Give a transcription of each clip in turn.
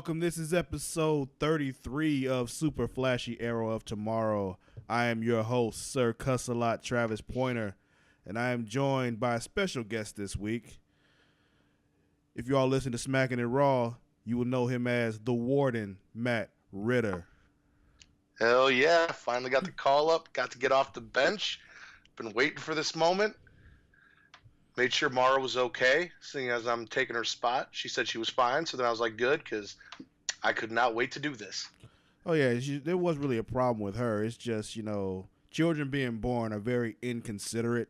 welcome. This is episode 33 of Super Flashy Arrow of Tomorrow. I am your host, Sir Cussalott Travis Pointer, and I am joined by a special guest this week. If you all listen to Smacking It Raw, you will know him as the Warden, Matt Ritter. Hell yeah, finally got the call up, got to get off the bench. Been waiting for this moment. Made sure Mara was okay, seeing as I'm taking her spot. She said she was fine, so then I was like, good, because I could not wait to do this. Oh, yeah, there was really a problem with her. It's just, children being born are very inconsiderate.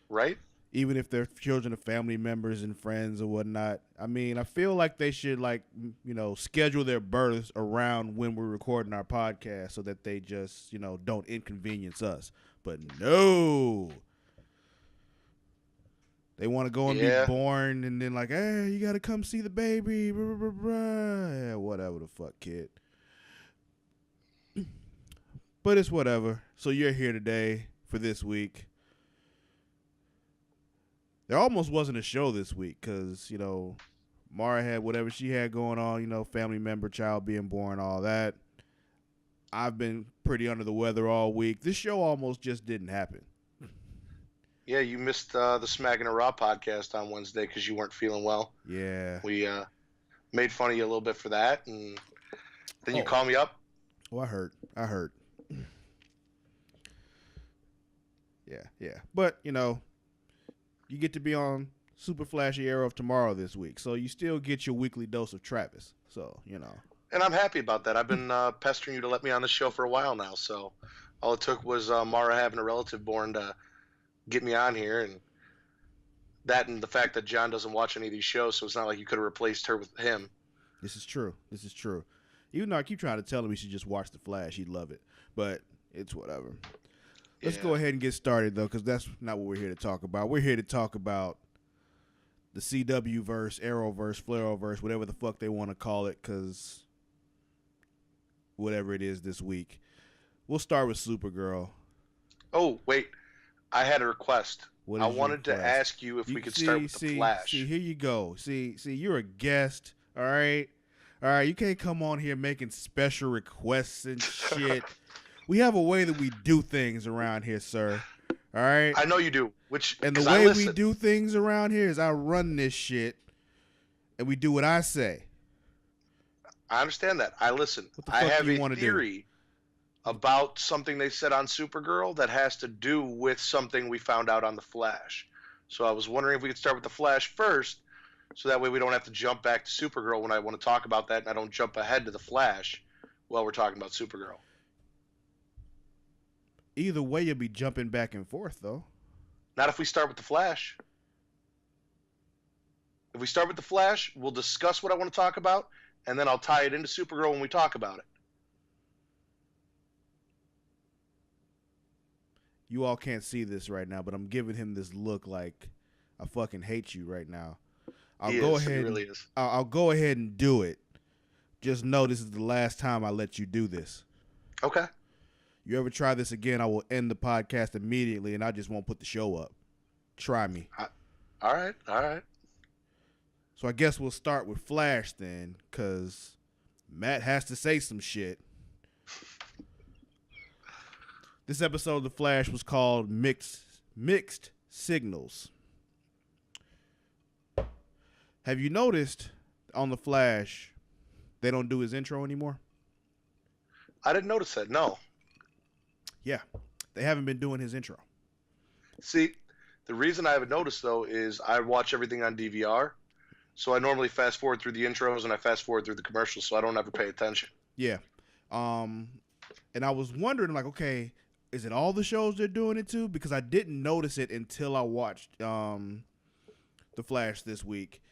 Right? Even if they're children of family members and friends or whatnot. I mean, I feel like they should, schedule their births around when we're recording our podcast so that they just, don't inconvenience us. But no. They want to go and be born and then hey, you got to come see the baby. Blah, blah, blah, blah. Yeah, whatever the fuck, kid. But it's whatever. So you're here today for this week. There almost wasn't a show this week because, Mara had whatever she had going on, family member, child being born, all that. I've been pretty under the weather all week. This show almost just didn't happen. Yeah, you missed the Smacking It Raw podcast on Wednesday because you weren't feeling well. Yeah. We made fun of you a little bit for that, and then you called me up. Oh, I heard. Yeah. But, you get to be on Super Flashy Arrow of Tomorrow this week, so you still get your weekly dose of Travis. So, And I'm happy about that. I've been pestering you to let me on this show for a while now, so all it took was Mara having a relative born to get me on here, and that and the fact that John doesn't watch any of these shows, so it's not like you could have replaced her with him. This is true. Even though I keep trying to tell him he should just watch The Flash, he'd love it. But it's whatever. Let's go ahead and get started, though, because that's not what we're here to talk about. We're here to talk about the CW-verse, Arrowverse, Flareverse, whatever the fuck they want to call it, because whatever it is this week. We'll start with Supergirl. Oh, wait. I had a request. I wanted to ask you if we could start with the Flash. See, here you go. See, you're a guest, all right? All right, you can't come on here making special requests and shit. We have a way that we do things around here, sir. All right? I know you do. And the way we do things around here is I run this shit, and we do what I say. I understand that. I listen. I have a theory about something they said on Supergirl that has to do with something we found out on The Flash. So I was wondering if we could start with The Flash first, so that way we don't have to jump back to Supergirl when I want to talk about that, and I don't jump ahead to The Flash while we're talking about Supergirl. Either way, you'll be jumping back and forth, though. Not if we start with The Flash. If we start with The Flash, we'll discuss what I want to talk about, and then I'll tie it into Supergirl when we talk about it. You all can't see this right now, but I'm giving him this look like I fucking hate you right now. He really is. I'll go ahead and do it. Just know this is the last time I let you do this. Okay. You ever try this again, I will end the podcast immediately, and I just won't put the show up. Try me. All right. So I guess we'll start with Flash then, because Matt has to say some shit. This episode of The Flash was called Mixed Signals. Have you noticed on The Flash, they don't do his intro anymore? I didn't notice that, no. Yeah, they haven't been doing his intro. See, the reason I haven't noticed, though, is I watch everything on DVR, so I normally fast forward through the intros and I fast forward through the commercials, so I don't ever pay attention. Yeah. And I was wondering, okay, is it all the shows they're doing it to? Because I didn't notice it until I watched The Flash this week.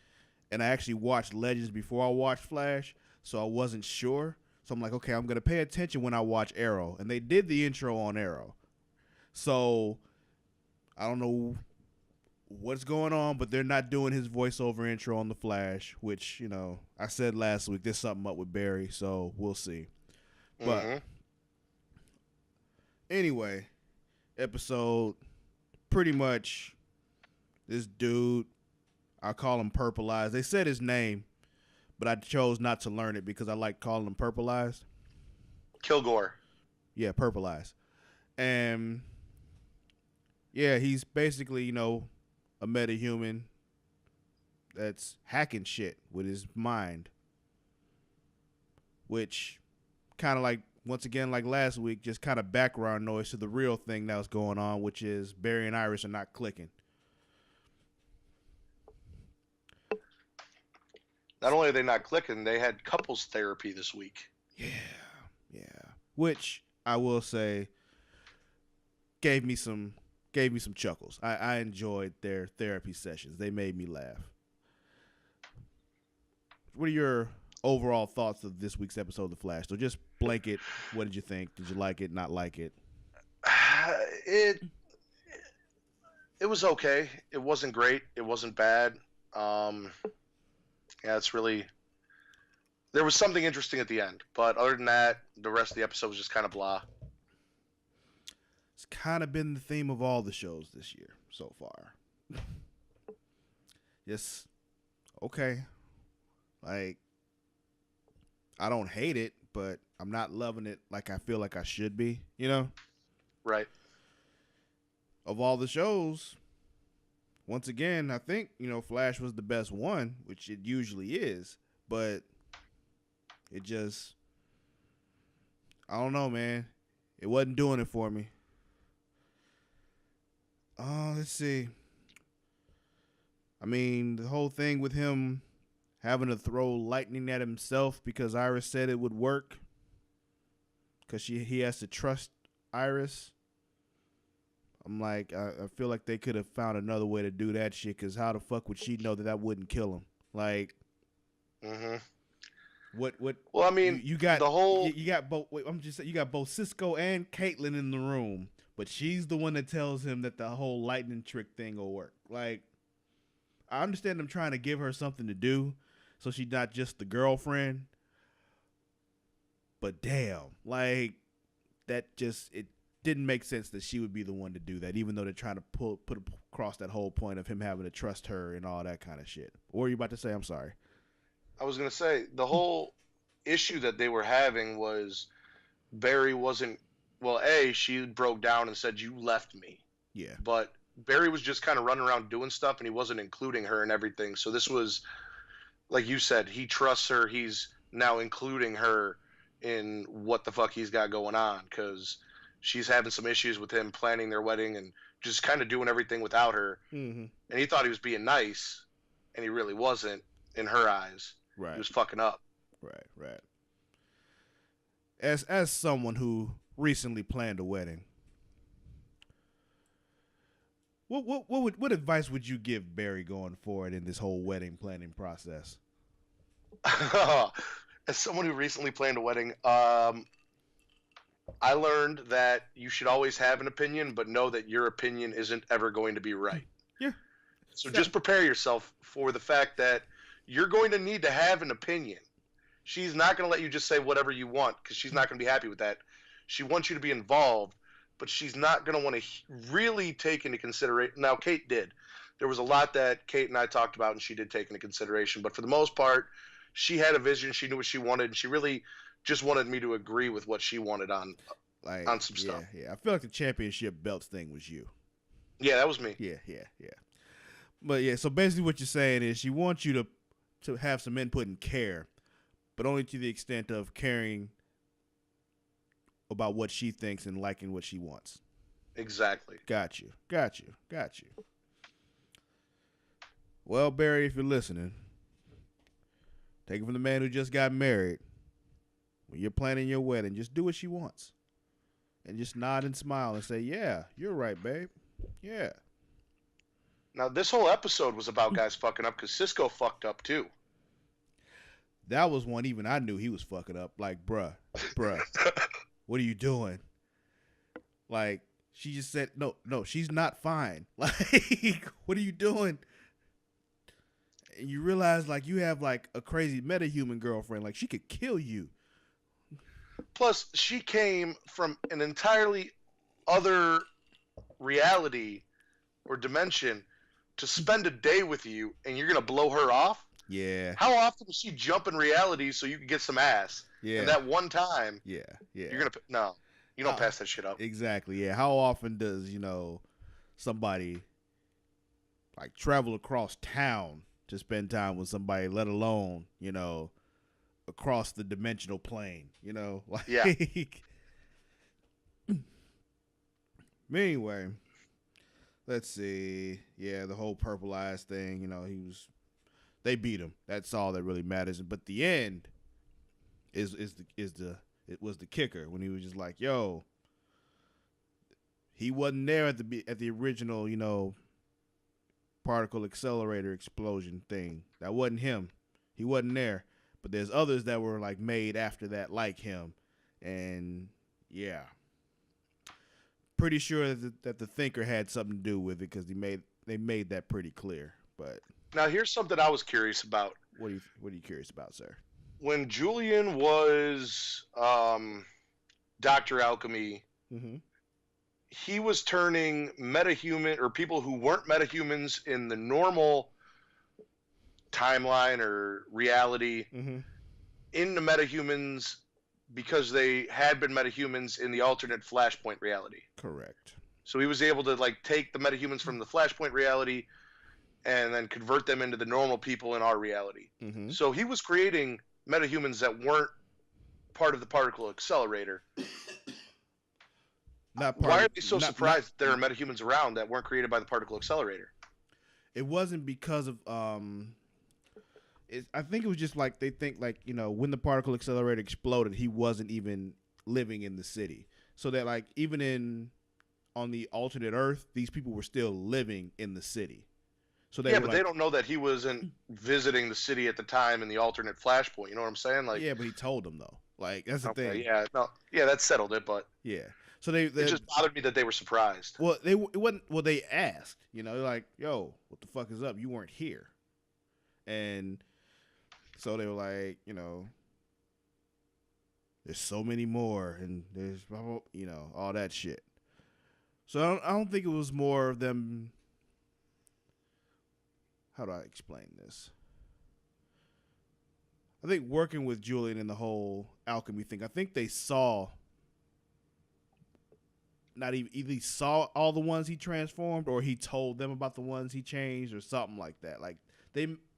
And I actually watched Legends before I watched Flash, so I wasn't sure. So I'm like, okay, I'm going to pay attention when I watch Arrow. And they did the intro on Arrow. So I don't know what's going on, but they're not doing his voiceover intro on The Flash, which, I said last week there's something up with Barry, so we'll see. But anyway, episode, pretty much this dude, I call him Purple Eyes. They said his name, but I chose not to learn it because I like calling him Purple Eyes. Kilgore. Yeah, Purple Eyes. And yeah, he's basically, a metahuman that's hacking shit with his mind. Which kind of like, once again, like last week, just kind of background noise to the real thing that was going on, which is Barry and Iris are not clicking. Not only are they not clicking, they had couples therapy this week. Yeah. Which I will say gave me some chuckles. I enjoyed their therapy sessions. They made me laugh. What are your overall thoughts of this week's episode of The Flash? So just blanket, what did you think? Did you like it, not like it? It was okay. It wasn't great. It wasn't bad. Yeah, it's really... There was something interesting at the end. But other than that, the rest of the episode was just kind of blah. It's kind of been the theme of all the shows this year so far. Yes. Okay. Like, I don't hate it, but I'm not loving it like I feel like I should be, Right. Of all the shows, once again, I think, Flash was the best one, which it usually is, but it just, I don't know, man. It wasn't doing it for me. Let's see. I mean, the whole thing with him having to throw lightning at himself because Iris said it would work, because he has to trust Iris. I'm like, I feel like they could have found another way to do that shit, because how the fuck would she know that wouldn't kill him? Like, what? Well, I mean, you got the whole... You got both. Wait, I'm just saying, you got both Cisco and Caitlin in the room, but she's the one that tells him that the whole lightning trick thing will work. Like, I understand them trying to give her something to do, so she's not just the girlfriend. But damn, like, that just, it didn't make sense that she would be the one to do that, even though they're trying to put across that whole point of him having to trust her and all that kind of shit. What were you about to say? I'm sorry. I was going to say, the whole issue that they were having was Barry wasn't... Well, she broke down and said, "You left me." Yeah. But Barry was just kind of running around doing stuff, and he wasn't including her and everything. So this was, like you said, he trusts her. He's now including her in what the fuck he's got going on, because she's having some issues with him planning their wedding and just kind of doing everything without her. Mm-hmm. And he thought he was being nice, and he really wasn't in her eyes. Right. He was fucking up. Right. As someone who recently planned a wedding, what advice would you give Barry going forward in this whole wedding planning process? As someone who recently planned a wedding, I learned that you should always have an opinion, but know that your opinion isn't ever going to be right. Yeah. So just prepare yourself for the fact that you're going to need to have an opinion. She's not going to let you just say whatever you want, because she's not going to be happy with that. She wants you to be involved, but she's not going to want to really take into consideration. Now, Kate did. There was a lot that Kate and I talked about, and she did take into consideration. But for the most part, she had a vision. She knew what she wanted, and she really just wanted me to agree with what she wanted on some stuff. Yeah. I feel like the championship belts thing was you. Yeah, that was me. Yeah. But yeah, so basically what you're saying is she wants you to have some input and care, but only to the extent of caring about what she thinks and liking what she wants. Exactly. Got you. Well, Barry, if you're listening, take it from the man who just got married. When you're planning your wedding, just do what she wants. And just nod and smile and say, "Yeah, you're right, babe. Yeah." Now, this whole episode was about guys fucking up, because Cisco fucked up too. That was one even I knew he was fucking up. Like, bruh, what are you doing? Like, she just said, no, she's not fine. Like, what are you doing? And you realize, like, you have, like, a crazy metahuman girlfriend. Like, she could kill you. Plus, she came from an entirely other reality or dimension to spend a day with you, and you're going to blow her off? Yeah. How often does she jump in reality so you can get some ass? Yeah. And that one time. Yeah. You're gonna no. You don't pass that shit up. Exactly. Yeah. How often does somebody like travel across town to spend time with somebody, let alone across the dimensional plane? Like. Yeah. Anyway, let's see. Yeah, the whole purple eyes thing. They beat him. That's all that really matters. But the end it was the kicker when he was just like, yo, he wasn't there at the original, particle accelerator explosion thing. That wasn't him. He wasn't there. But there's others that were like made after that, like him, and yeah. Pretty sure that the thinker had something to do with it because they made that pretty clear. But now here's something I was curious about. What are you curious about, sir? When Julian was Dr. Alchemy, he was turning metahuman or people who weren't metahumans in the normal timeline or reality into metahumans because they had been metahumans in the alternate Flashpoint reality. Correct. So he was able to like take the metahumans from the Flashpoint reality and then convert them into the normal people in our reality. So he was creating metahumans that weren't part of the particle accelerator. Why are they so surprised that there are metahumans around that weren't created by the particle accelerator? It wasn't because of I think it was just like they think like when the particle accelerator exploded, he wasn't even living in the city, so that like even on the alternate Earth, these people were still living in the city. So they but they don't know that he wasn't visiting the city at the time in the alternate Flashpoint. You know what I'm saying? Like, yeah, but he told them though. Like that's the thing. Yeah, no, yeah, that settled it. But yeah, so it just bothered me that they were surprised. Well, they asked. They're like, "Yo, what the fuck is up? You weren't here," and so they were like, there's so many more, and there's all that shit. So I don't think it was more of them. How do I explain this? I think working with Julian and the whole alchemy thing, I think they saw, not even either saw all the ones he transformed, or he told them about the ones he changed, or something like that. Like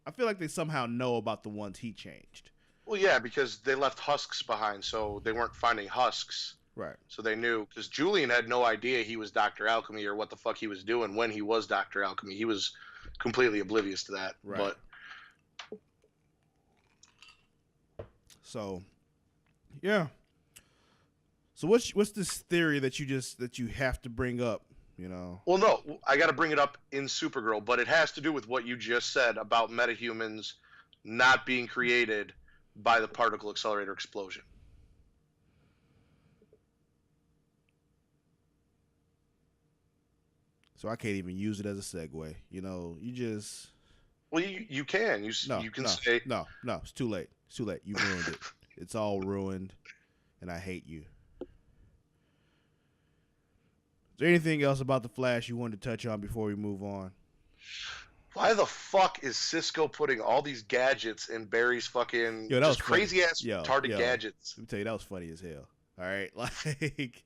I feel like they somehow know about the ones he changed. Well, yeah, because they left husks behind, so they weren't finding husks. Right. So they knew, because Julian had no idea he was Dr. Alchemy or what the fuck he was doing when he was Dr. Alchemy. He was completely oblivious to that. Right. But so, yeah. So what's this theory that you have to bring up? Well, no, I got to bring it up in Supergirl, but it has to do with what you just said about metahumans not being created by the particle accelerator explosion. So I can't even use it as a segue. You just. Well, you can. You can say. No, it's too late. It's too late. You ruined it. It's all ruined, and I hate you. Is there anything else about the Flash you wanted to touch on before we move on? Why the fuck is Cisco putting all these gadgets in Barry's fucking just crazy ass retarded gadgets? Let me tell you, that was funny as hell. All right, like.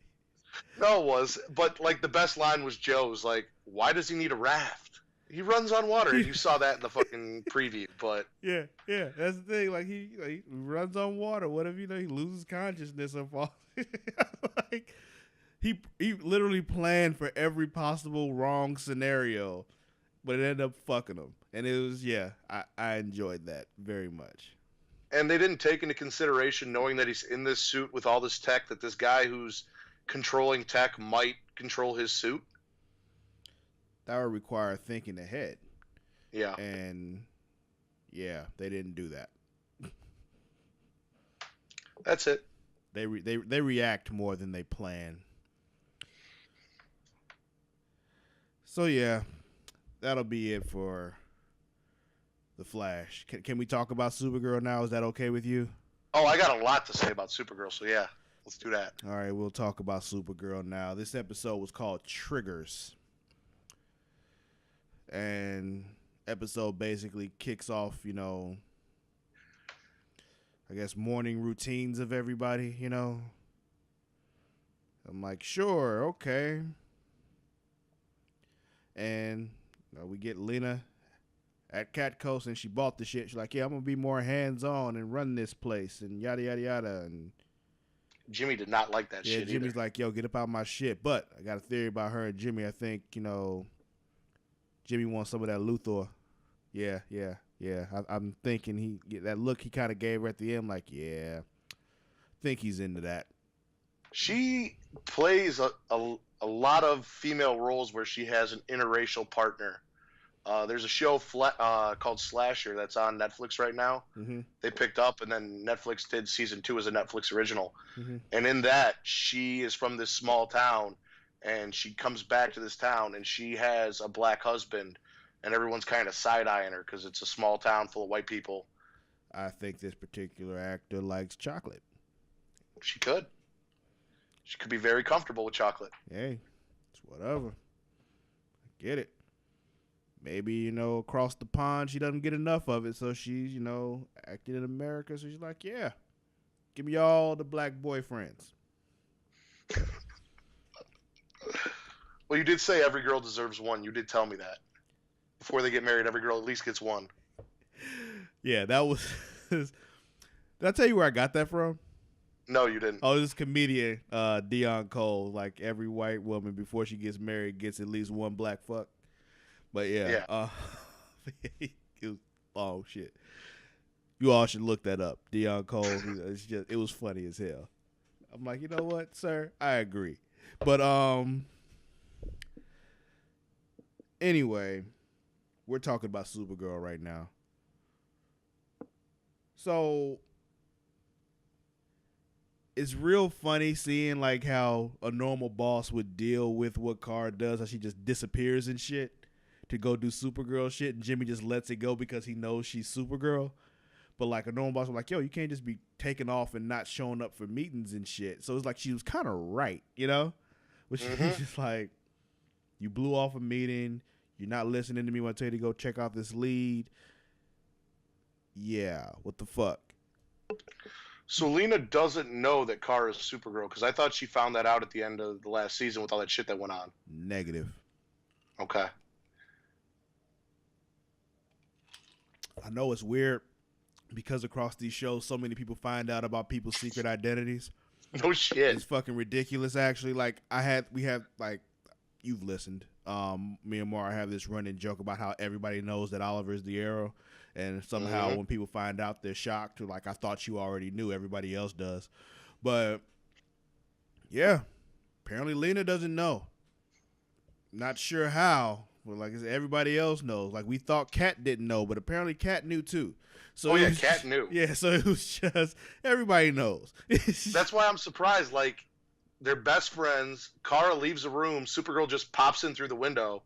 No, it was, but like the best line was Joe's. Like, why does he need a raft? He runs on water, and you saw that in the fucking preview. But yeah, that's the thing. Like he runs on water. What if he loses consciousness or falls? Like. He literally planned for every possible wrong scenario, but it ended up fucking him. And it was, I enjoyed that very much. And they didn't take into consideration, knowing that he's in this suit with all this tech, that this guy who's controlling tech might control his suit. That would require thinking ahead. Yeah. And, yeah, they didn't do that. That's it. They react more than they plan. So yeah, that'll be it for the Flash. Can we talk about Supergirl now? Is that okay with you? Oh, I got a lot to say about Supergirl, so yeah, let's do that. All right, we'll talk about Supergirl now. This episode was called Triggers. And episode basically kicks off, you know, I guess morning routines of everybody, you know. I'm like, sure, okay. And we get Lena at Cat Coast, and she bought the shit. She's like, yeah, I'm going to be more hands-on and run this place and yada, yada, yada. And Jimmy did not like that shit Jimmy's either. like, yo, get up out of my shit. But I got a theory about her and Jimmy. I think, you know, Jimmy wants some of that Luthor. Yeah. I'm thinking that look he kind of gave her at the end, like, yeah, I think he's into that. She plays a lot of female roles where she has an interracial partner. There's a show called Slasher that's on Netflix right now. Mm-hmm. They picked up, and then Netflix did season 2 as a Netflix original. Mm-hmm. And in that, she is from this small town, and she comes back to this town, and she has a black husband, and everyone's kind of side-eyeing her because it's a small town full of white people. I think this particular actor likes chocolate. She could. She could be very comfortable with chocolate. Hey, it's whatever. I get it. Maybe, you know, across the pond, she doesn't get enough of it, so she's, you know, acting in America, so she's like, yeah, give me all the black boyfriends. Well, you did say every girl deserves one. You did tell me that. Before they get married, every girl at least gets one. Yeah, that was... Did I tell you where I got that from? No, you didn't. Oh, this comedian, Dion Cole, like every white woman before she gets married gets at least one black fuck. But yeah. It was, oh shit. You all should look that up. Dion Cole, it was funny as hell. I'm like, you know what, sir? I agree. But anyway, we're talking about Supergirl right now. So it's real funny seeing like how a normal boss would deal with what Kara does, how she just disappears and shit to go do Supergirl shit, and Jimmy just lets it go because he knows she's Supergirl. But like a normal boss was like, yo, you can't just be taking off and not showing up for meetings and shit. So it's like she was kind of right, you know? Which she's just like, you blew off a meeting, you're not listening to me when I tell you to go check out this lead. Yeah, what the fuck? So Lena doesn't know that Kara is Supergirl, because I thought she found that out at the end of the last season with all that shit that went on. Negative. Okay. I know it's weird because across these shows, so many people find out about people's secret identities. No shit. It's fucking ridiculous, actually. Like, we have, like, you've listened. Me and Mara have this running joke about how everybody knows that Oliver is the Arrow. And somehow when people find out, they're shocked. Like, I thought you already knew. Everybody else does. But, yeah. Apparently Lena doesn't know. Not sure how. But like I said, everybody else knows. Like, we thought Kat didn't know, but apparently Kat knew too. So Kat knew. Yeah, so it was just, everybody knows. That's why I'm surprised. Like, they're best friends. Kara leaves the room. Supergirl just pops in through the window.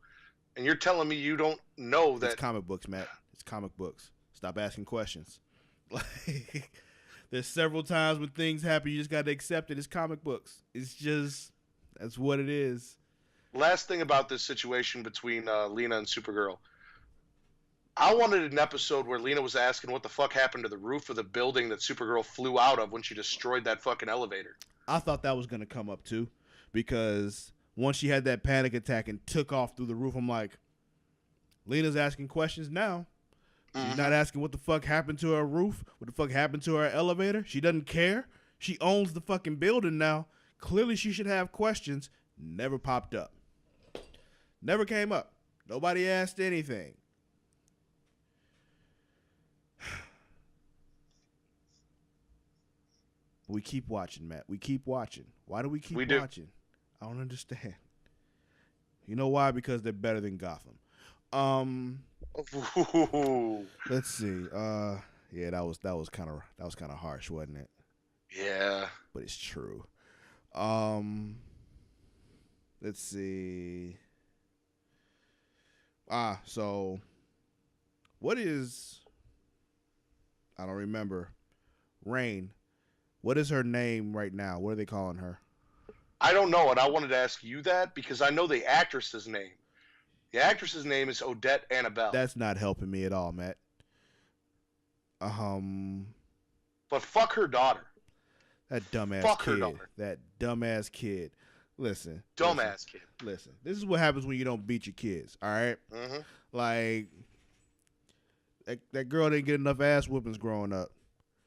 And you're telling me you don't know that. It's comic books, Matt. It's comic books. Stop asking questions. Like, there's several times when things happen, you just got to accept it. It's comic books. It's just, that's what it is. Last thing about this situation between Lena and Supergirl. I wanted an episode where Lena was asking what the fuck happened to the roof of the building that Supergirl flew out of when she destroyed that fucking elevator. I thought that was going to come up too, because once she had that panic attack and took off through the roof, I'm like, Lena's asking questions now. She's not asking what the fuck happened to her roof, what the fuck happened to her elevator. She doesn't care. She owns the fucking building now. Clearly she should have questions. Never popped up. Never came up. Nobody asked anything. We keep watching, Matt. We keep watching. Why do we keep watching? I don't understand. You know why? Because they're better than Gotham. Let's see. Yeah, that was kind of harsh, wasn't it? Yeah. But it's true. Let's see. So what is, I don't remember. Rain. What is her name right now? What are they calling her? I don't know, and I wanted to ask you that because I know the actress's name. The actress's name is Odette Annabelle. That's not helping me at all, Matt. But fuck her daughter. That dumbass fuck kid. Her daughter. That dumbass kid. Listen. Dumbass kid. Listen. This is what happens when you don't beat your kids, all right? Mm-hmm. Like, that girl didn't get enough ass whoopings growing up.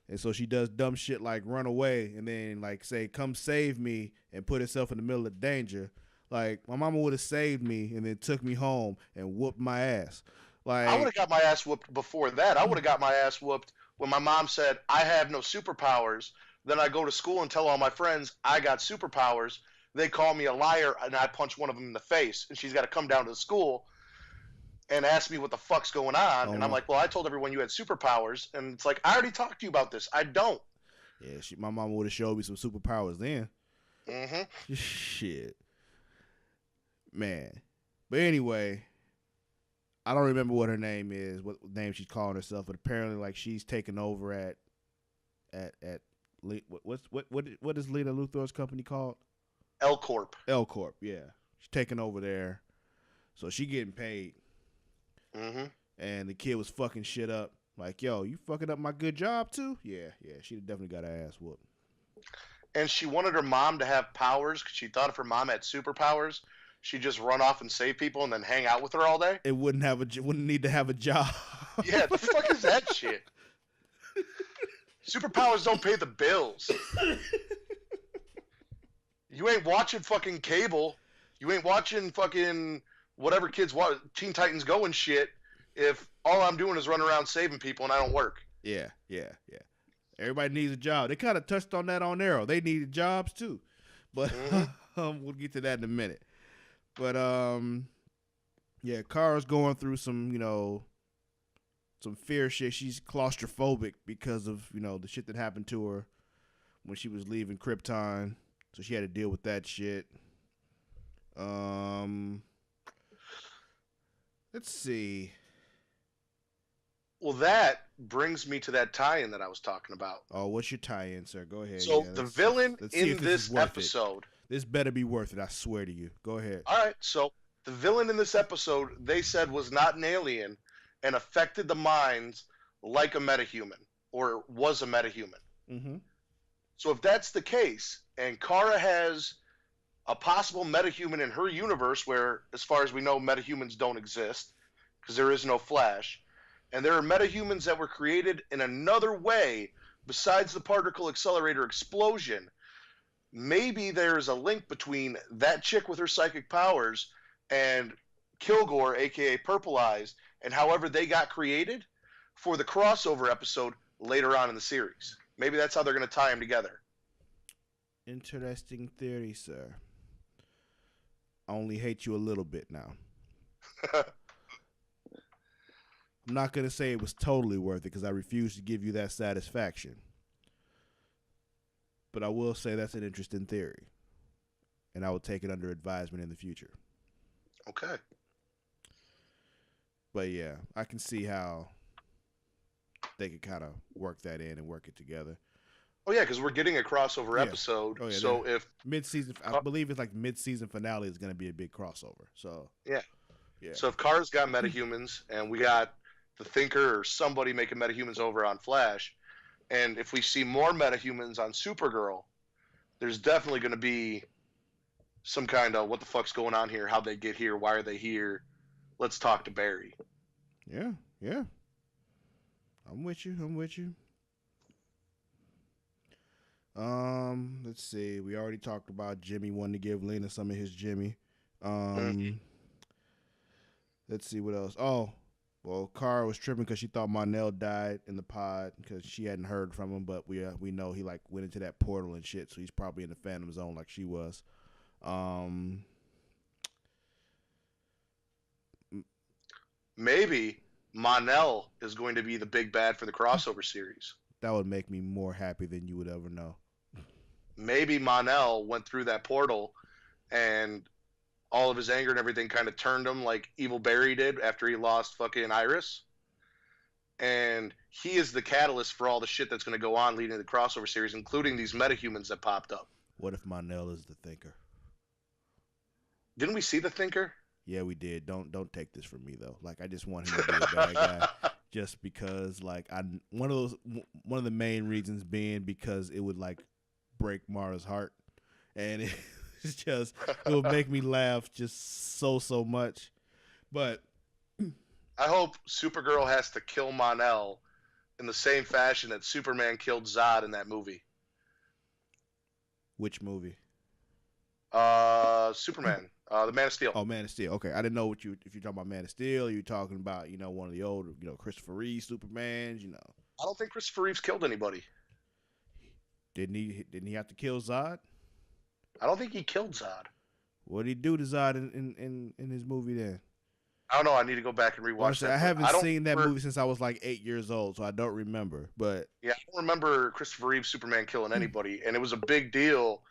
And so she does dumb shit like run away and then, like, say, come save me and put herself in the middle of danger. Like, my mama would have saved me and then took me home and whooped my ass. Like, I would have got my ass whooped before that. I would have got my ass whooped when my mom said, I have no superpowers. Then I go to school and tell all my friends I got superpowers. They call me a liar, and I punch one of them in the face. And she's got to come down to the school and ask me what the fuck's going on. And I'm like, well, I told everyone you had superpowers. And it's like, I already talked to you about this. I don't. Yeah, my mama would have showed me some superpowers then. Mm-hmm. Shit. Man. But anyway, I don't remember what her name is, what name she's calling herself, but apparently, like, she's taken over at what is Lena Luthor's company called? L Corp. L Corp, yeah. She's taking over there. So she getting paid. Mm-hmm. And the kid was fucking shit up. Like, yo, you fucking up my good job too? Yeah. She definitely got her ass whooped. And she wanted her mom to have powers because she thought if her mom had superpowers, she'd just run off and save people and then hang out with her all day. It wouldn't need to have a job. Yeah, the fuck is that shit? Superpowers don't pay the bills. You ain't watching fucking cable. You ain't watching fucking whatever kids watch, Teen Titans Go and shit, if all I'm doing is run around saving people and I don't work. Yeah. Everybody needs a job. They kind of touched on that on Arrow. They needed jobs too. But we'll get to that in a minute. But yeah, Kara's going through some, some fear shit. She's claustrophobic because of, the shit that happened to her when she was leaving Krypton. So she had to deal with that shit. Let's see. Well, that brings me to that tie-in that I was talking about. Oh, what's your tie-in, sir? Go ahead. So the villain in this episode. This better be worth it, I swear to you. Go ahead. All right, so the villain in this episode, they said was not an alien and affected the minds like a metahuman, or was a metahuman. Mm-hmm. So if that's the case, and Kara has a possible metahuman in her universe where, as far as we know, metahumans don't exist, because there is no Flash, and there are metahumans that were created in another way besides the particle accelerator explosion, maybe there's a link between that chick with her psychic powers and Kilgore, a.k.a. Purple Eyes, and however they got created for the crossover episode later on in the series. Maybe that's how they're going to tie them together. Interesting theory, sir. I only hate you a little bit now. I'm not going to say it was totally worth it because I refuse to give you that satisfaction. But I will say that's an interesting theory. And I will take it under advisement in the future. Okay. But yeah, I can see how they could kind of work that in and work it together. Oh yeah, because we're getting a crossover episode. Oh, yeah, so if mid-season, I believe it's like mid-season finale is going to be a big crossover. So yeah. So if Kara's got metahumans and we got the Thinker or somebody making metahumans over on Flash, and if we see more metahumans on Supergirl, there's definitely going to be some kind of what the fuck's going on here, how they get here, why are they here? Let's talk to Barry. Yeah. I'm with you. Let's see. We already talked about Jimmy wanting to give Lena some of his Jimmy. Let's see what else. Oh, well, Kara was tripping because she thought Monel died in the pod because she hadn't heard from him, but we know he like went into that portal and shit, so he's probably in the Phantom Zone like she was. Maybe Monel is going to be the big bad for the crossover series. That would make me more happy than you would ever know. Maybe Monel went through that portal and all of his anger and everything kind of turned him like Evil Barry did after he lost fucking Iris. And he is the catalyst for all the shit that's going to go on leading to the crossover series, including these metahumans that popped up. What if Monel is the Thinker? Didn't we see the Thinker? Yeah, we did. Don't take this from me though. Like, I just want him to be a bad guy, just because like one of the main reasons being because it would like break Mara's heart, and it's just it would make me laugh just so much. But I hope Supergirl has to kill Mon-El in the same fashion that Superman killed Zod in that movie. Which movie? Superman. The Man of Steel. Oh, Man of Steel. Okay, I didn't know if you're talking about Man of Steel. You're talking about one of the old Christopher Reeve Supermans. I don't think Christopher Reeve's killed anybody. Didn't he have to kill Zod? I don't think he killed Zod. What did he do to Zod in his movie then? I don't know. I need to go back and rewatch that. I haven't seen that movie since I was like 8 years old, so I don't remember. But yeah, I don't remember Christopher Reeve Superman killing anybody, and it was a big deal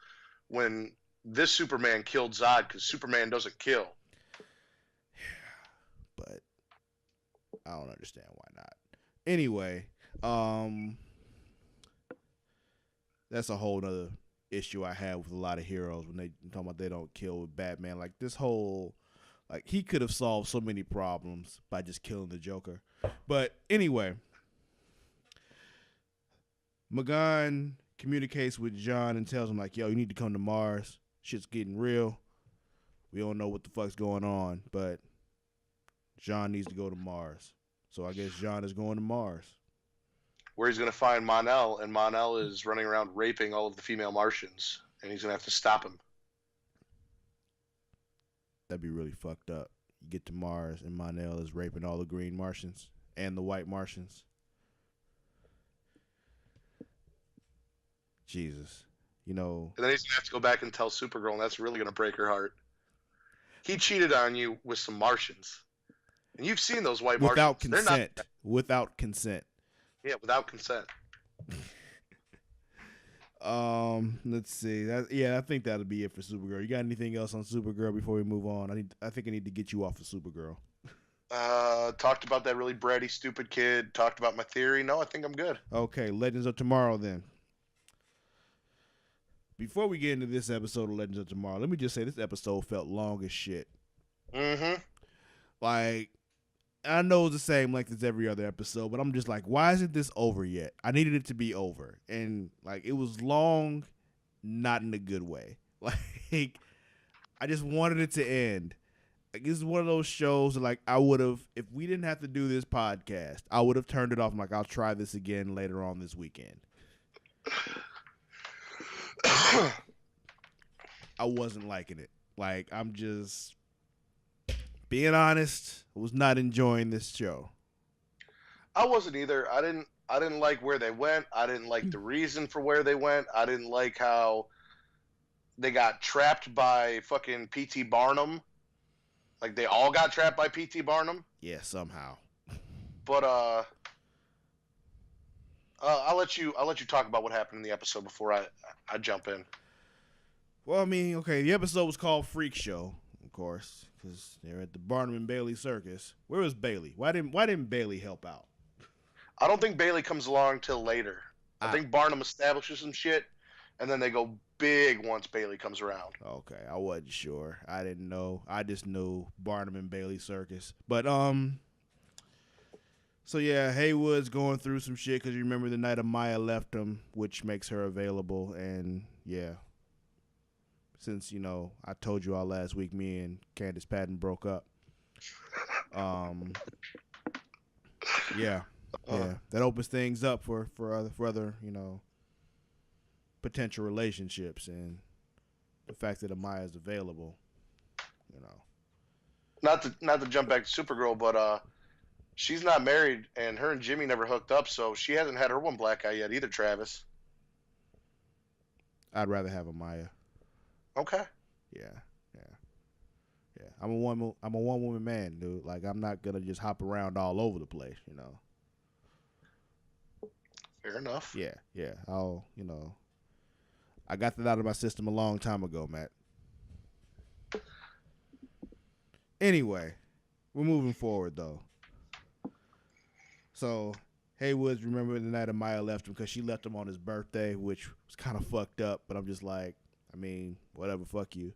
when this Superman killed Zod because Superman doesn't kill. But I don't understand why not. Anyway, that's a whole nother issue I have with a lot of heroes when they talk about they don't kill with Batman. Like this whole, like he could have solved so many problems by just killing the Joker. But anyway, McGonn communicates with John and tells him like, yo, you need to come to Mars. Shit's getting real. We don't know what the fuck's going on, but John needs to go to Mars. So I guess John is going to Mars, where he's going to find Mon-El, and Mon-El is running around raping all of the female Martians, and he's going to have to stop him. That'd be really fucked up. You get to Mars, and Mon-El is raping all the green Martians and the white Martians. Jesus. And then he's going to have to go back and tell Supergirl, and that's really going to break her heart. He cheated on you with some Martians. And you've seen those white without Martians. Consent. Without consent. Yeah, without consent. Let's see. I think that'll be it for Supergirl. You got anything else on Supergirl before we move on? I think I need to get you off of Supergirl. Talked about that really bratty, stupid kid. Talked about my theory. No, I think I'm good. Okay, Legends of Tomorrow then. Before we get into this episode of Legends of Tomorrow, let me just say this episode felt long as shit. Mm-hmm. Like, I know it's the same length as every other episode, but I'm just like, why isn't this over yet? I needed it to be over. And, like, it was long, not in a good way. Like, I just wanted it to end. Like, this is one of those shows that, like, I would have, if we didn't have to do this podcast, I would have turned it off. I'm like, I'll try this again later on this weekend. I wasn't liking it. Like, I'm just being honest, I was not enjoying this show. I wasn't either. I didn't like where they went. I didn't like the reason for where they went. I didn't like how they got trapped by fucking P.T. Barnum. Like, they all got trapped by P.T. Barnum. Yeah, somehow. But I'll let you talk about what happened in the episode before I jump in. Well, I mean, okay, the episode was called Freak Show, of course, because they're at the Barnum and Bailey Circus. Where was Bailey? Why didn't Bailey help out? I don't think Bailey comes along till later. I think Barnum establishes some shit, and then they go big once Bailey comes around. Okay, I wasn't sure. I didn't know. I just knew Barnum and Bailey Circus. But so yeah, Haywood's going through some shit because you remember the night Amaya left him, which makes her available, and yeah. Since, I told you all last week, me and Candace Patton broke up. Yeah. That opens things up for other, potential relationships, and the fact that Amaya is available, Not to jump back to Supergirl, but she's not married, and her and Jimmy never hooked up, so she hasn't had her one black eye yet either, Travis. I'd rather have Amaya. Okay. Yeah. I'm a one woman man, dude. Like, I'm not gonna just hop around all over the place, Fair enough. Yeah. I got that out of my system a long time ago, Matt. Anyway, we're moving forward though. So Haywood's remember the night Amaya left him because she left him on his birthday, which was kind of fucked up. But I'm just like, I mean, whatever, fuck you.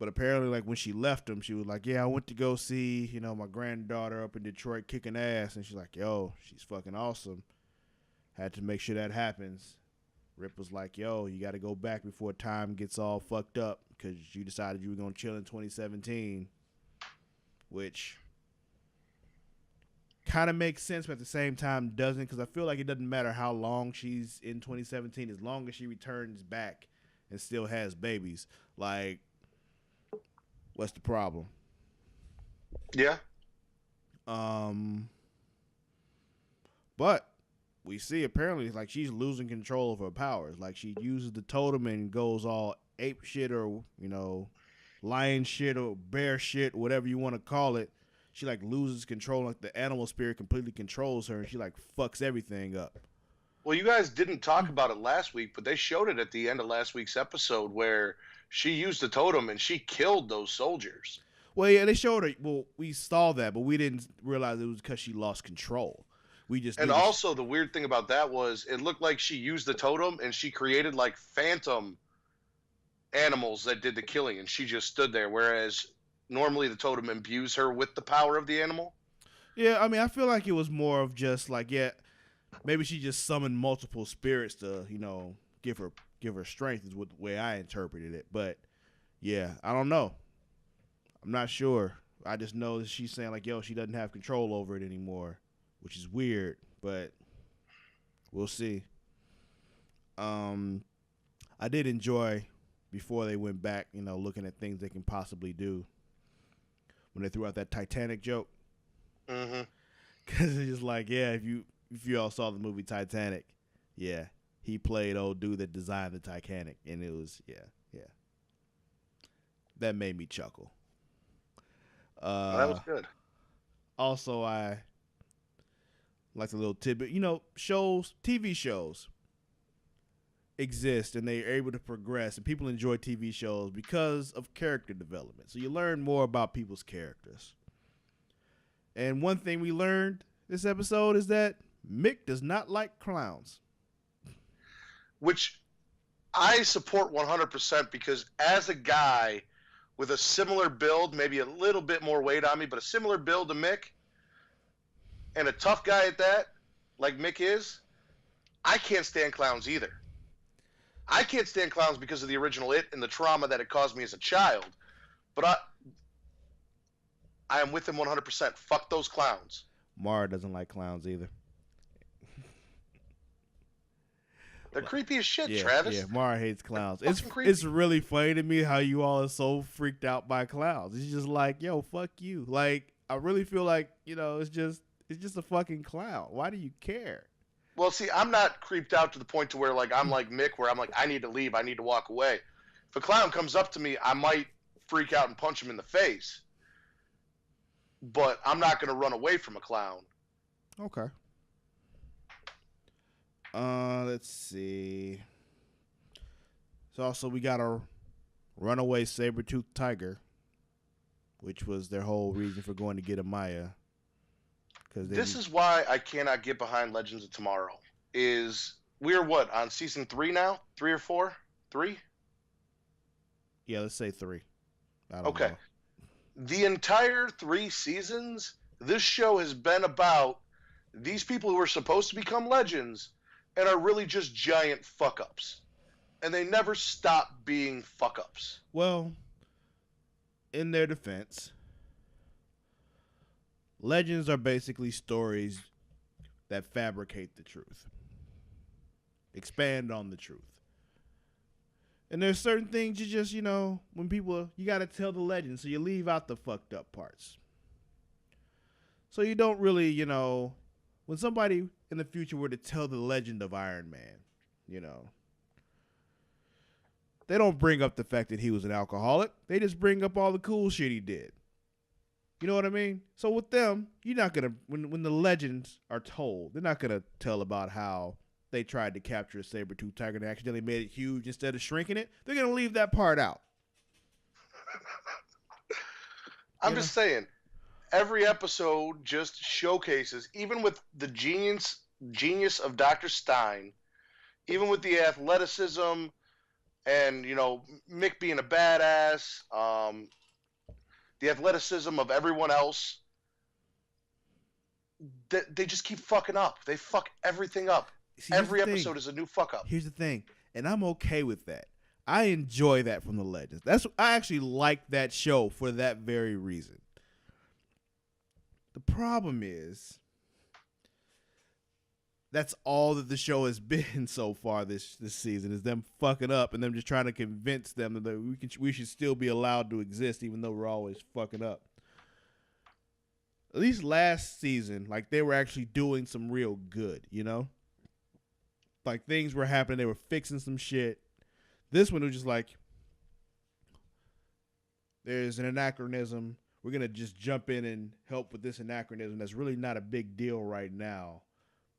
But apparently, like, when she left him, she was like, yeah, I went to go see, you know, my granddaughter up in Detroit kicking ass. And she's like, yo, she's fucking awesome. Had to make sure that happens. Rip was like, yo, you got to go back before time gets all fucked up because you decided you were going to chill in 2017. Which kind of makes sense, but at the same time doesn't, because I feel like it doesn't matter how long she's in 2017 as long as she returns back and still has babies. Like, what's the problem? Yeah. But we see apparently like she's losing control of her powers. Like she uses the totem and goes all ape shit or, you know, lion shit or bear shit, whatever you want to call it. She like loses control, like the animal spirit completely controls her and she like fucks everything up. Well, you guys didn't talk about it last week, but they showed it at the end of last week's episode where she used the totem and she killed those soldiers. Well, yeah, they showed her. Well, we saw that, but we didn't realize it was because she lost control. We just and also the weird thing about that was it looked like she used the totem and she created like phantom animals that did the killing, and she just stood there. Whereas normally the totem imbues her with the power of the animal. Yeah, I mean, I feel like it was more of just like, yeah, maybe she just summoned multiple spirits to, you know, give her strength is what the way I interpreted it. But yeah, I don't know. I'm not sure. I just know that she's saying like, yo, she doesn't have control over it anymore, which is weird, but we'll see. I did enjoy before they went back, you know, looking at things they can possibly do when they threw out that Titanic joke. Mm-hmm. Because it's just like, yeah, if you all saw the movie Titanic, yeah, he played old dude that designed the Titanic, and it was, yeah. That made me chuckle. That was good. Also, I like a little tidbit. You know, TV shows exist, and they are able to progress, and people enjoy TV shows because of character development. So you learn more about people's characters. And one thing we learned this episode is that Mick does not like clowns. Which I support 100% because as a guy with a similar build, maybe a little bit more weight on me, but a similar build to Mick, and a tough guy at that, like Mick is, I can't stand clowns either. I can't stand clowns because of the original It and the trauma that it caused me as a child. But I am with him 100%. Fuck those clowns. Mara doesn't like clowns either. They're creepy as shit, yeah, Travis. Yeah, Mara hates clowns. It's really funny to me how you all are so freaked out by clowns. It's just like, yo, fuck you. Like, I really feel like, you know, it's just a fucking clown. Why do you care? Well, see, I'm not creeped out to the point to where, like, I'm like Mick, where I'm like, I need to leave, I need to walk away. If a clown comes up to me, I might freak out and punch him in the face. But I'm not going to run away from a clown. Okay. Let's see. So also we got a runaway saber-toothed tiger, which was their whole reason for going to get Amaya. This is why I cannot get behind Legends of Tomorrow. We're what, on season 3 now? 3 or 4? 3? Yeah, let's say 3. I don't know. The entire 3 seasons, this show has been about these people who are supposed to become legends and are really just giant fuck-ups. And they never stop being fuck-ups. Well, in their defense, legends are basically stories that fabricate the truth. Expand on the truth. And there's certain things you just, you know, when people, you got to tell the legend, so you leave out the fucked up parts. So you don't really, you know, when somebody in the future were to tell the legend of Iron Man, you know, they don't bring up the fact that he was an alcoholic. They just bring up all the cool shit he did. You know what I mean? So with them, you're not going to, when the legends are told, they're not going to tell about how they tried to capture a saber-toothed tiger and accidentally made it huge instead of shrinking it. They're going to leave that part out. I'm just saying, every episode just showcases, even with the genius of Dr. Stein, even with the athleticism and Mick being a badass, the athleticism of everyone else. They just keep fucking up. They fuck everything up. See, Every episode is a new fuck up. Here's the thing, and I'm okay with that. I enjoy that from the Legends. I actually like that show for that very reason. The problem is that's all that the show has been so far this season, is them fucking up and them just trying to convince them that we should still be allowed to exist even though we're always fucking up. At least last season, like, they were actually doing some real good, Like, things were happening. They were fixing some shit. This one was just like, there's an anachronism. We're going to just jump in and help with this anachronism that's really not a big deal right now.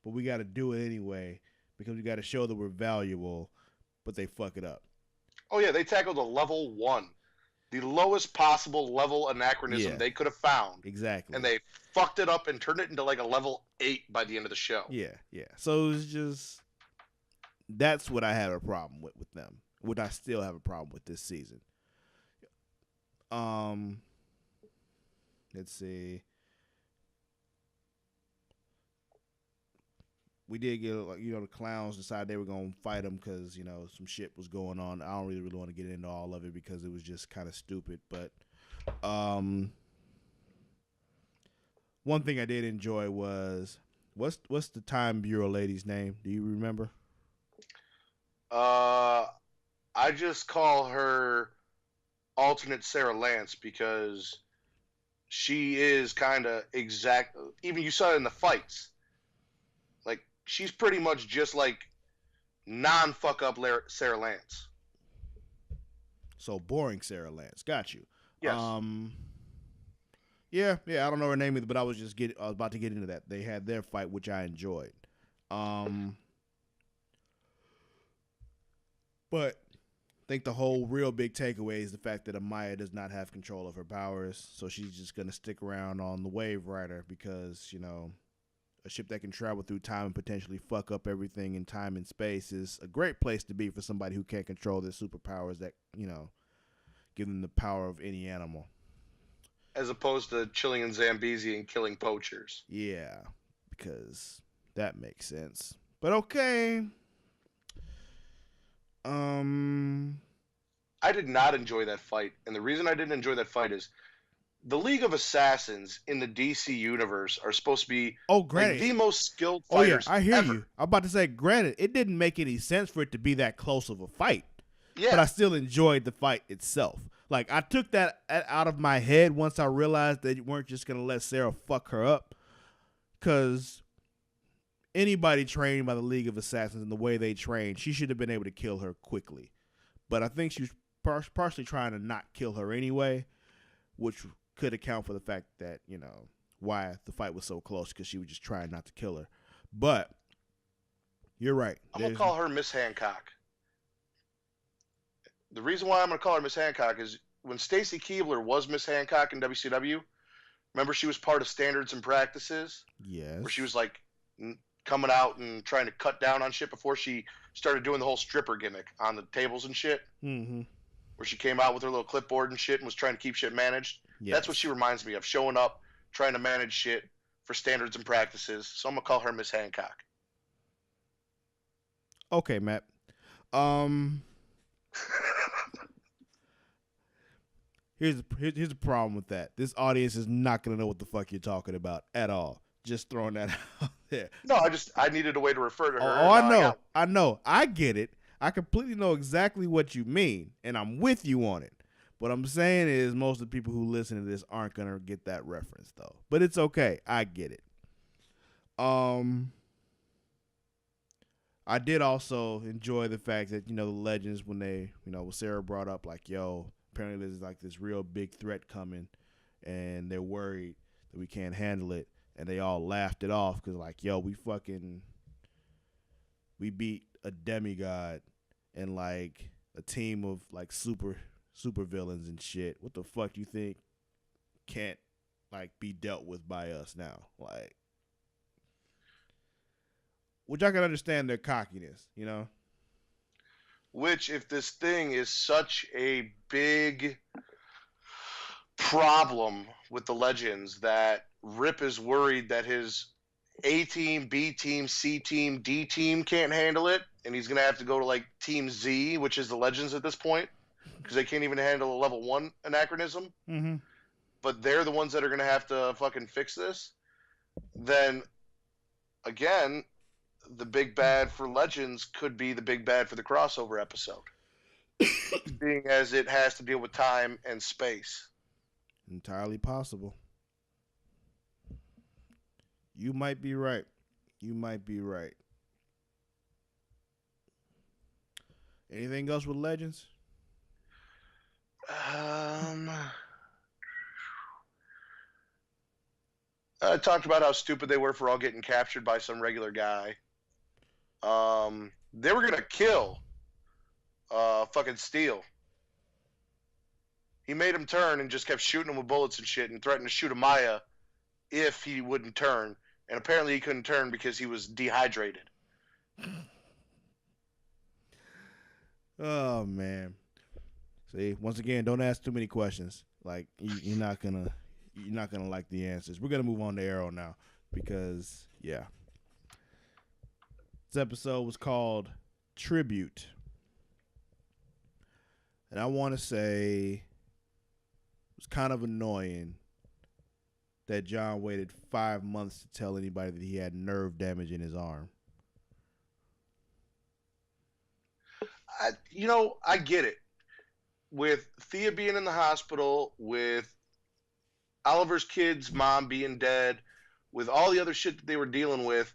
But we got to do it anyway because we got to show that we're valuable, but they fuck it up. Oh, yeah. They tackled a level 1. The lowest possible level anachronism they could have found. Exactly. And they fucked it up and turned it into like a level 8 by the end of the show. Yeah. So it's just, that's what I had a problem with them. What I still have a problem with this season. Let's see. We did get, the clowns decided they were going to fight them because, some shit was going on. I don't really want to get into all of it because it was just kind of stupid. But one thing I did enjoy was, what's the Time Bureau lady's name? Do you remember? I just call her alternate Sarah Lance because she is kind of exact. Even you saw it in the fights. Like, she's pretty much just like non-fuck up Sarah Lance. So boring Sarah Lance. Got you. Yes. Yeah. I don't know her name either, but I was about to get into that. They had their fight, which I enjoyed. But I think the whole real big takeaway is the fact that Amaya does not have control of her powers, so she's just going to stick around on the Wave Rider because, a ship that can travel through time and potentially fuck up everything in time and space is a great place to be for somebody who can't control their superpowers that, give them the power of any animal. As opposed to chilling in Zambezi and killing poachers. Yeah, because that makes sense. But okay. I did not enjoy that fight, and the reason I didn't enjoy that fight is the League of Assassins in the DC universe are supposed to be granted, like the most skilled fighters. I hear ever. you. I'm about to say, granted, it didn't make any sense for it to be that close of a fight. Yeah. But I still enjoyed the fight itself. Like, I took that out of my head once I realized that you weren't just going to let Sarah fuck her up. Because anybody trained by the League of Assassins and the way they train, she should have been able to kill her quickly. But I think she was partially trying to not kill her anyway, which could account for the fact that, why the fight was so close, because she was just trying not to kill her. But you're right. I'm going to call her Miss Hancock. The reason why I'm going to call her Miss Hancock is when Stacy Keibler was Miss Hancock in WCW, remember she was part of Standards and Practices? Yes. Where she was like coming out and trying to cut down on shit before she started doing the whole stripper gimmick on the tables and shit. Mm-hmm. Where she came out with her little clipboard and shit and was trying to keep shit managed. Yes. That's what she reminds me of, showing up, trying to manage shit for Standards and Practices. So I'm going to call her Miss Hancock. Okay, Matt. Here's the problem with that. This audience is not going to know what the fuck you're talking about at all. Just throwing that out there. No, I needed a way to refer to her. I know. I get it. I completely know exactly what you mean, and I'm with you on it. What I'm saying is most of the people who listen to this aren't going to get that reference, though. But it's okay. I get it. I did also enjoy the fact that, the Legends, when they, when Sarah brought up, like, yo, apparently there's like this real big threat coming, and they're worried that we can't handle it, and they all laughed it off because, like, yo, we beat a demigod and like a team of like super villains and shit. What the fuck do you think can't like be dealt with by us now? Like, which I can understand their cockiness, Which, if this thing is such a big problem with the Legends that Rip is worried that his A team, B team, C team, D team can't handle it, and he's gonna have to go to like Team Z, which is the Legends at this point, because they can't even handle a level 1 anachronism. Mm-hmm. But they're the ones that are gonna have to fucking fix this. Then again, the big bad for Legends could be the big bad for the crossover episode, being as it has to deal with time and space. Entirely possible. You might be right. You might be right. Anything else with Legends? I talked about how stupid they were for all getting captured by some regular guy. They were gonna kill fucking Steel. He made him turn and just kept shooting him with bullets and shit and threatened to shoot Amaya if he wouldn't turn. And apparently he couldn't turn because he was dehydrated. Oh man. See, once again, don't ask too many questions. Like you're not gonna like the answers. We're gonna move on to Arrow now because yeah. This episode was called Tribute. And I want to say it was kind of annoying that John waited 5 months to tell anybody that he had nerve damage in his arm. I get it. With Thea being in the hospital, with Oliver's kid's mom being dead, with all the other shit that they were dealing with,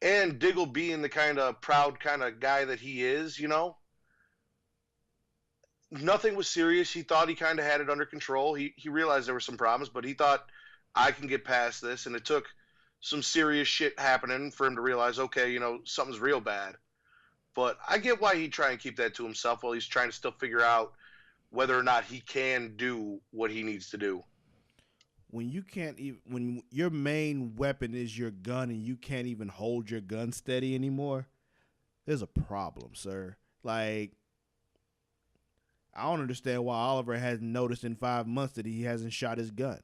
and Diggle being the kind of proud kind of guy that he is, nothing was serious. He thought he kind of had it under control. He realized there were some problems, but he thought, I can get past this. And it took some serious shit happening for him to realize, okay, something's real bad. But I get why he'd try and keep that to himself while he's trying to still figure out whether or not he can do what he needs to do. When you can't even, when your main weapon is your gun and you can't even hold your gun steady anymore, there's a problem, sir. Like, I don't understand why Oliver hasn't noticed in 5 months that he hasn't shot his gun.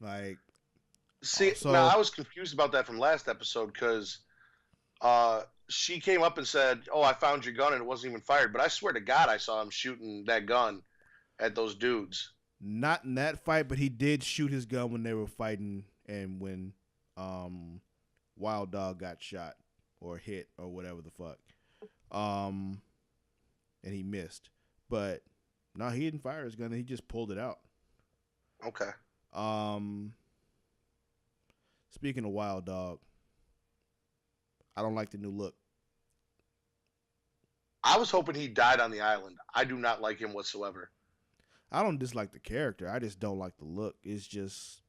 Like, see, now I was confused about that from last episode because she came up and said, "Oh, I found your gun," and it wasn't even fired. But I swear to God, I saw him shooting that gun at those dudes. Not in that fight, but he did shoot his gun when they were fighting and when Wild Dog got shot or hit or whatever the fuck. And he missed. But no, he didn't fire his gun. He just pulled it out. Okay. Speaking of Wild Dog, I don't like the new look. I was hoping he died on the island. I do not like him whatsoever. I don't dislike the character. I just don't like the look. It's just,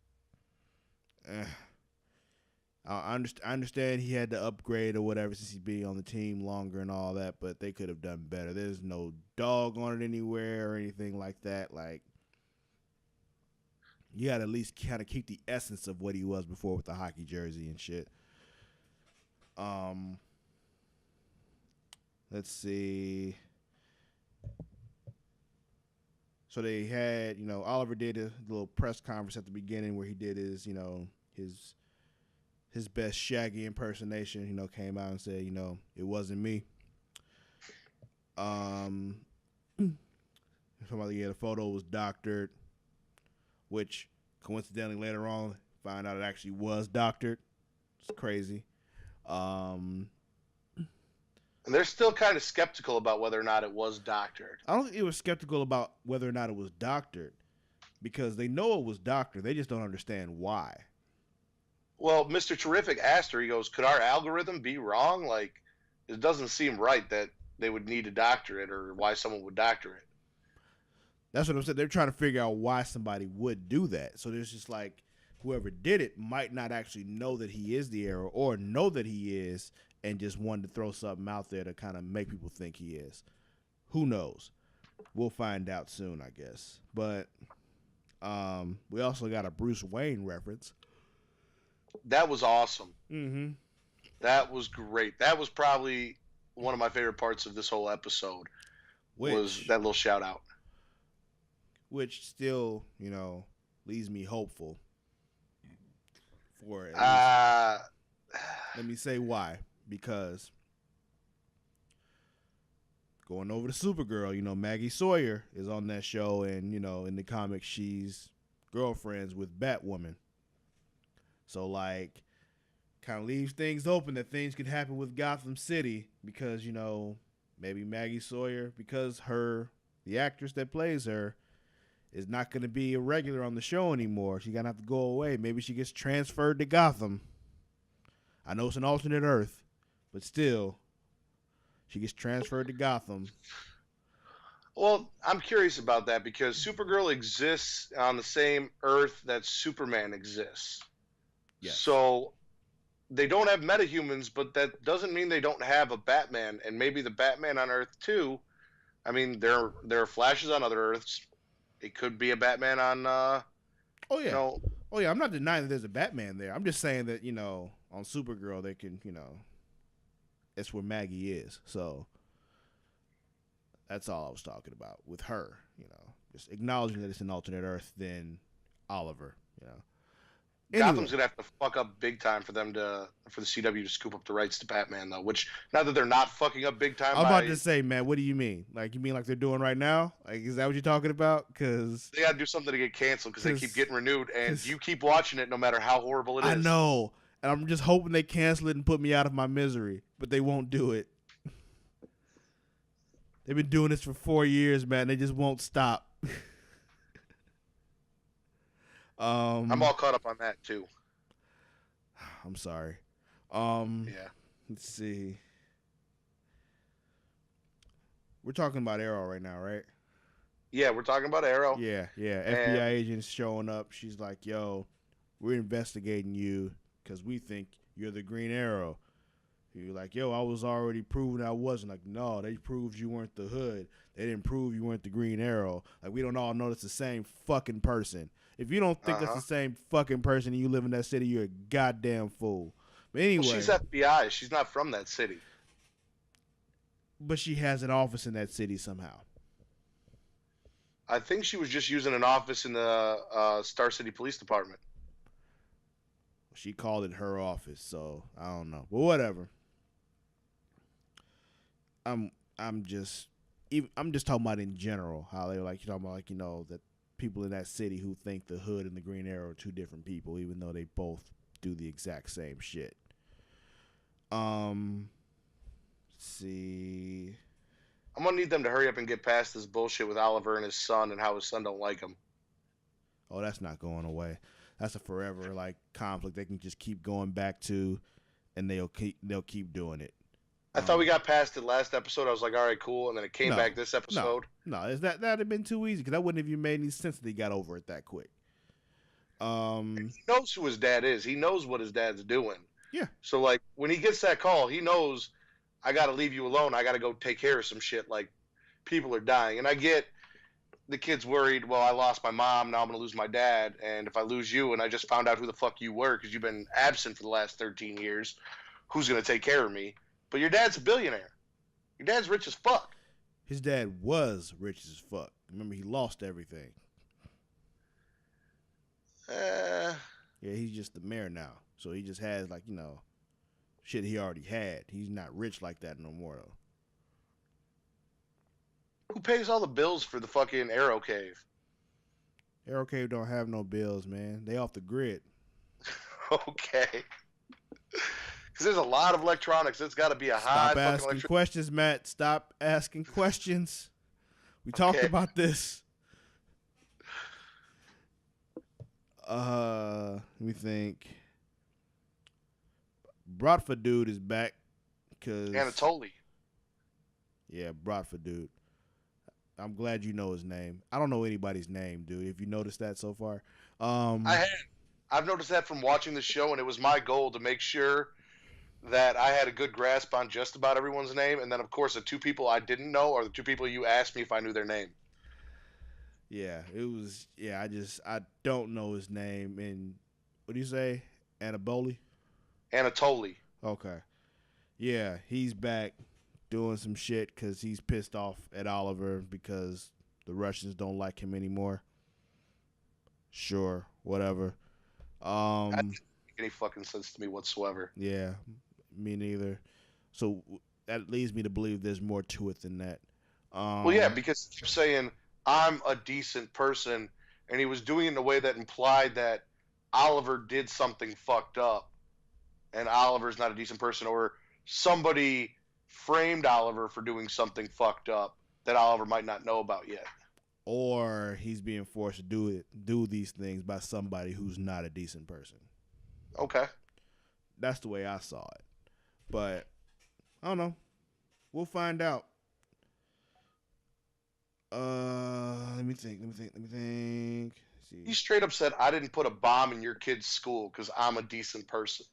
I understand he had to upgrade or whatever since he's been on the team longer and all that, but they could have done better. There's no dog on it anywhere or anything like that. Like, you got to at least kind of keep the essence of what he was before with the hockey jersey and shit. Let's see. So they had, Oliver did a little press conference at the beginning where he did his, his best Shaggy impersonation, came out and said, it wasn't me. The photo was doctored, which coincidentally later on found out it actually was doctored. It's crazy. And they're still kind of skeptical about whether or not it was doctored. I don't think they were skeptical about whether or not it was doctored because they know it was doctored. They just don't understand why. Well, Mr. Terrific asked her, he goes, could our algorithm be wrong? Like, it doesn't seem right that they would need to doctor it or why someone would doctor it. That's what I'm saying. They're trying to figure out why somebody would do that. So there's just like whoever did it might not actually know that he is the Arrow or know that he is and just wanted to throw something out there to kind of make people think he is. Who knows? We'll find out soon, I guess. But we also got a Bruce Wayne reference. That was awesome. Mm-hmm. That was great. That was probably one of my favorite parts of this whole episode. Was that little shout out. Which still, leaves me hopeful for at least. Let me say why. Because going over to Supergirl, Maggie Sawyer is on that show, and, in the comics, she's girlfriends with Batwoman. So, kind of leaves things open that things could happen with Gotham City because, maybe Maggie Sawyer, because the actress that plays her, is not going to be a regular on the show anymore. She's going to have to go away. Maybe she gets transferred to Gotham. I know it's an alternate Earth, but still, she gets transferred to Gotham. Well, I'm curious about that because Supergirl exists on the same Earth that Superman exists. Yes. So they don't have metahumans, but that doesn't mean they don't have a Batman, and maybe the Batman on Earth too. I mean, there are Flashes on other Earths. It could be a Batman on. Oh yeah. I'm not denying that there's a Batman there. I'm just saying that on Supergirl they can that's where Maggie is. So that's all I was talking about with her. Just acknowledging that it's an alternate Earth than Oliver. Anyway. Gotham's gonna have to fuck up big time for the CW to scoop up the rights to Batman, though. Which now that they're not fucking up big time, I'm about to say, man, what do you mean? You mean like they're doing right now? Is that what you're talking about? Because they gotta do something to get canceled because they keep getting renewed, and you keep watching it no matter how horrible it is. I know, and I'm just hoping they cancel it and put me out of my misery, but they won't do it. They've been doing this for 4 years, man. They just won't stop. I'm all caught up on that too. I'm sorry. Yeah. Let's see. We're talking about Arrow right now, right? Yeah, we're talking about Arrow. Yeah. FBI agents showing up. She's like, "Yo, we're investigating you because we think you're the Green Arrow." You're like, "Yo, I was already proven I wasn't." Like, no, they proved you weren't the Hood. They didn't prove you weren't the Green Arrow. We don't all know it's the same fucking person. If you don't think that's the same fucking person and you live in that city, you're a goddamn fool. But anyway. Well, she's FBI. She's not from that city. But she has an office in that city somehow. I think she was just using an office in the Star City Police Department. She called it her office, so I don't know. But whatever. I'm just talking about in general how they're you're talking about that people in that city who think the Hood and the Green Arrow are two different people, even though they both do the exact same shit. Let's see. I'm gonna need them to hurry up and get past this bullshit with Oliver and his son and how his son don't like him. Oh, that's not going away. That's a forever conflict they can just keep going back to, and they'll keep doing it. I thought we got past it last episode. I was like, all right, cool. And then it came back this episode. No, that'd have been too easy because that wouldn't have even made any sense that he got over it that quick. He knows who his dad is. He knows what his dad's doing. Yeah. So, when he gets that call, he knows, I got to leave you alone. I got to go take care of some shit. People are dying. And I get the kid's worried, well, I lost my mom. Now I'm going to lose my dad. And if I lose you and I just found out who the fuck you were because you've been absent for the last 13 years, who's going to take care of me? But your dad's a billionaire. Your dad's rich as fuck. His dad was rich as fuck. Remember, he lost everything. Yeah, he's just the mayor now. So he just has, shit he already had. He's not rich like that no more, though. Who pays all the bills for the fucking Arrow Cave? Arrow Cave don't have no bills, man. They off the grid. Okay. Because there's a lot of electronics. It's got to be a high fucking Stop asking questions, Matt. Stop asking questions. We talked about this. Let me think. Bradford dude is back. Anatoly. Yeah, Bradford dude. I'm glad you know his name. I don't know anybody's name, dude. If you noticed that so far. I've noticed that from watching the show, and it was my goal to make sure that I had a good grasp on just about everyone's name. And then, of course, the two people I didn't know are the two people you asked me if I knew their name. Yeah, it was. Yeah, I don't know his name. And what do you say? Anatoly? Anatoly. Okay. Yeah, he's back doing some shit because he's pissed off at Oliver because the Russians don't like him anymore. Sure, whatever. That doesn't make any fucking sense to me whatsoever. Yeah, me neither. So that leads me to believe there's more to it than that. Well, yeah, because you're saying I'm a decent person, and he was doing it in a way that implied that Oliver did something fucked up, and Oliver's not a decent person, or somebody framed Oliver for doing something fucked up that Oliver might not know about yet. Or he's being forced to do these things by somebody who's not a decent person. Okay. That's the way I saw it. But I don't know. We'll find out. Let me think. See. He straight up said, "I didn't put a bomb in your kid's school because I'm a decent person."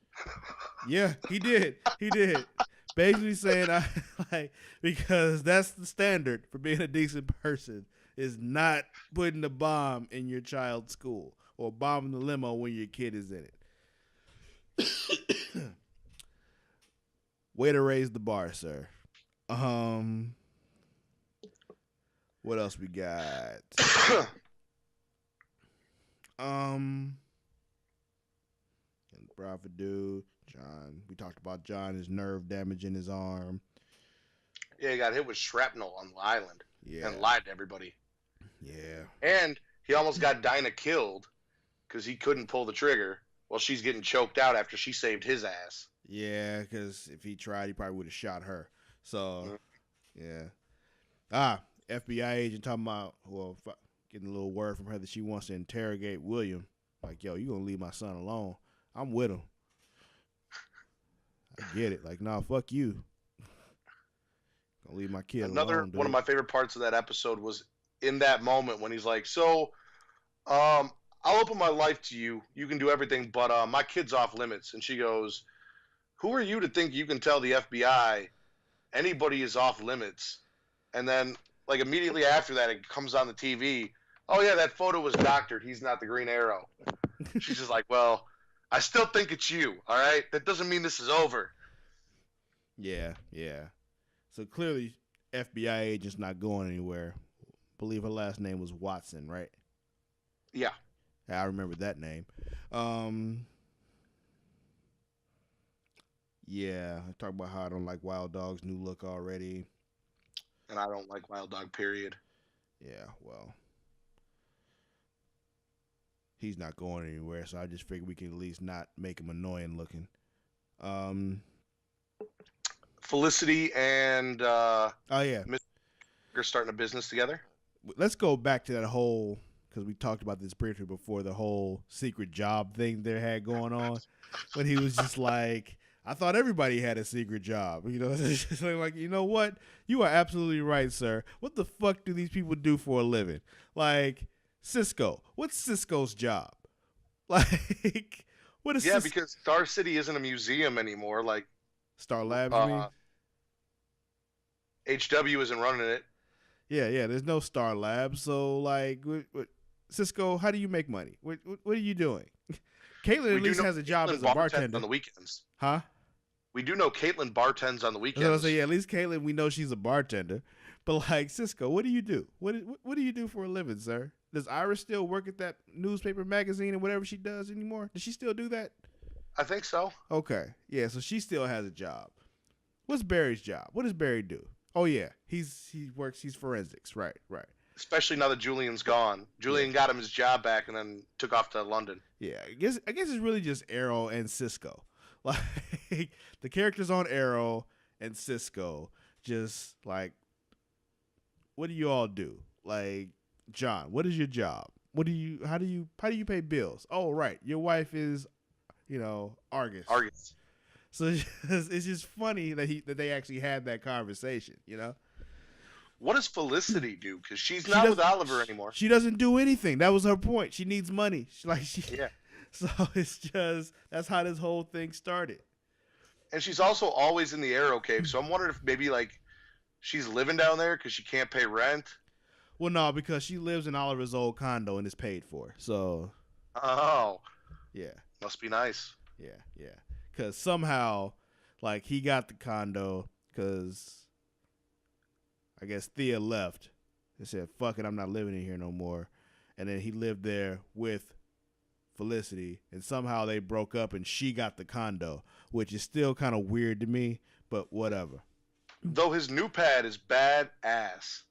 Yeah, he did. Basically saying, because that's the standard for being a decent person, is not putting a bomb in your child's school or bombing the limo when your kid is in it. Way to raise the bar, sir. What else we got? Bradford dude, John. We talked about John, his nerve damage in his arm. Yeah, he got hit with shrapnel on the island. Yeah. And lied to everybody. Yeah. And he almost got Dinah killed because he couldn't pull the trigger while she's getting choked out after she saved his ass. Yeah, because if he tried, he probably would have shot her. So, yeah. FBI agent talking about, getting a little word from her that she wants to interrogate William. Like, yo, you gonna leave my son alone? I'm with him. I get it. Like, nah, fuck you. Gonna leave my kid alone, dude. One of my favorite parts of that episode was in that moment when he's like, so, I'll open my life to you. You can do everything, but my kid's off limits. And she goes, who are you to think you can tell the FBI anybody is off limits? And then, like, immediately after that, it comes on the TV. Oh, yeah, that photo was doctored. He's not the Green Arrow. She's just like, well, I still think it's you, all right? That doesn't mean this is over. Yeah. So clearly, FBI agent's not going anywhere. I believe her last name was Watson, right? Yeah. I remember that name. Yeah, I talked about how I don't like Wild Dog's new look already. And I don't like Wild Dog, period. Yeah, well, he's not going anywhere, so I just figured we could at least not make him annoying looking. Felicity and Mr. are starting a business together. Let's go back to that whole, because we talked about this briefly before, the whole secret job thing they had going on. When he was just like, I thought everybody had a secret job. You know, it's just like, you know what? You are absolutely right, sir. What the fuck do these people do for a living? Like, Cisco. What's Cisco's job? Like, what is because Star City isn't a museum anymore. Like, Star Labs, you mean? HW isn't running it. Yeah. There's no Star Labs. So, like, what, Cisco, how do you make money? What are you doing? Caitlin at least has a job as a bartender on the weekends. Huh? We do know Caitlin bartends on the weekends. I was gonna say, at least Caitlin, we know she's a bartender. But like, Cisco, what do you do? What do you do for a living, sir? Does Iris still work at that newspaper magazine and whatever she does anymore? Does she still do that? I think so. Okay. Yeah, so she still has a job. What's Barry's job? What does Barry do? Oh yeah, he's forensics. Right. Especially now that Julian's gone. Julian got him his job back and then took off to London. Yeah, I guess it's really just Arrow and Cisco. Like, the characters on Arrow and Cisco, just like, what do you all do? Like, John, what is your job? How do you pay bills? Oh, right, your wife is, Argus. So it's just funny that they actually had that conversation, What does Felicity do? Because she's not with Oliver anymore. She doesn't do anything. That was her point. She needs money. Yeah. So it's just, that's how this whole thing started. And she's also always in the Arrow Cave. So I'm wondering if maybe like she's living down there because she can't pay rent. Well, no, because she lives in Oliver's old condo and is paid for. So. Oh. Yeah. Must be nice. Yeah. Because somehow, Like, he got the condo because I guess Thea left and said, fuck it, I'm not living in here no more. And then he lived there with Felicity, and somehow they broke up and she got the condo, which is still kind of weird to me, but whatever. Though his new pad is badass.